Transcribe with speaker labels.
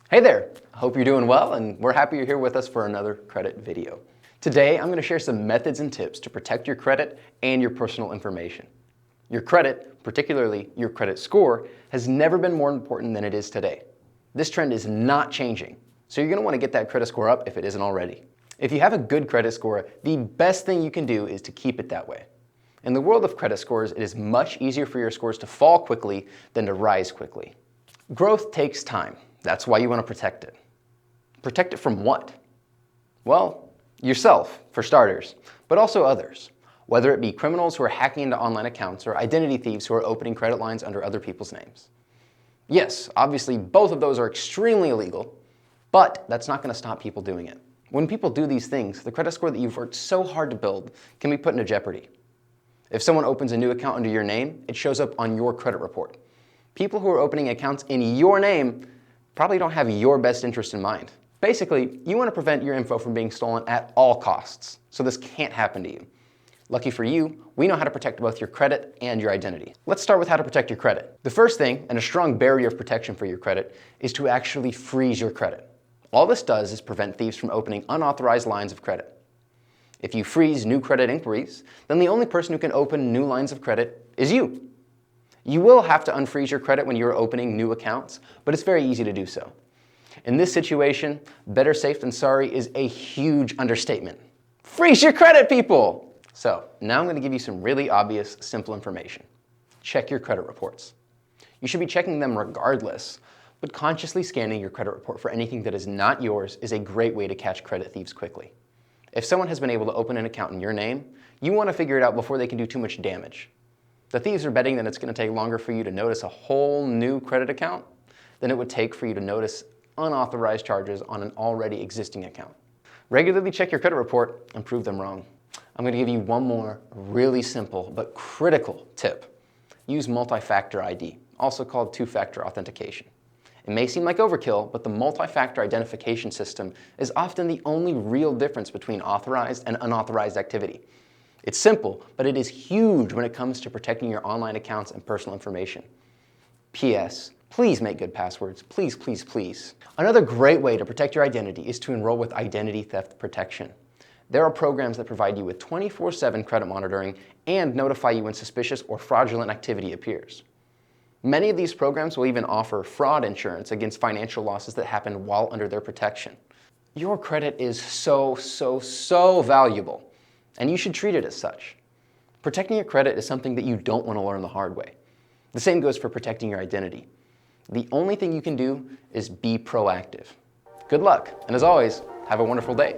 Speaker 1: Hey there, hope you're doing well, and we're happy you're here with us for another credit video. Today, I'm going to share some methods and tips to protect your credit and your personal information. Your credit, particularly your credit score, has never been more important than it is today. This trend is not changing, so you're going to want to get that credit score up if it isn't already. If you have a good credit score, the best thing you can do is to keep it that way. In the world of credit scores, it is much easier for your scores to fall quickly than to rise quickly. Growth takes time. That's why you want to protect it. Protect it from what? Well, yourself, for starters, but also others, whether it be criminals who are hacking into online accounts or identity thieves who are opening credit lines under other people's names. Yes, obviously both of those are extremely illegal, but that's not going to stop people doing it. When people do these things, the credit score that you've worked so hard to build can be put into jeopardy. If someone opens a new account under your name, it shows up on your credit report. People who are opening accounts in your name probably don't have your best interest in mind. Basically, you want to prevent your info from being stolen at all costs, so this can't happen to you. Lucky for you, we know how to protect both your credit and your identity. Let's start with how to protect your credit. The first thing, and a strong barrier of protection for your credit, is to actually freeze your credit. All this does is prevent thieves from opening unauthorized lines of credit. If you freeze new credit inquiries, then the only person who can open new lines of credit is you. You will have to unfreeze your credit when you're opening new accounts, but it's very easy to do so. In this situation, better safe than sorry is a huge understatement. Freeze your credit, people! So, now I'm going to give you some really obvious, simple information. Check your credit reports. You should be checking them regardless, but consciously scanning your credit report for anything that is not yours is a great way to catch credit thieves quickly. If someone has been able to open an account in your name, you want to figure it out before they can do too much damage. The thieves are betting that it's going to take longer for you to notice a whole new credit account than it would take for you to notice unauthorized charges on an already existing account. Regularly check your credit report and prove them wrong. I'm going to give you one more really simple but critical tip. Use multi-factor ID, also called two-factor authentication. It may seem like overkill, but the multi-factor identification system is often the only real difference between authorized and unauthorized activity. It's simple, but it is huge when it comes to protecting your online accounts and personal information. P.S. Please make good passwords. Please, please, please. Another great way to protect your identity is to enroll with Identity Theft Protection. There are programs that provide you with 24/7 credit monitoring and notify you when suspicious or fraudulent activity appears. Many of these programs will even offer fraud insurance against financial losses that happen while under their protection. Your credit is so valuable, and you should treat it as such. Protecting your credit is something that you don't want to learn the hard way. The same goes for protecting your identity. The only thing you can do is be proactive. Good luck, and as always, have a wonderful day.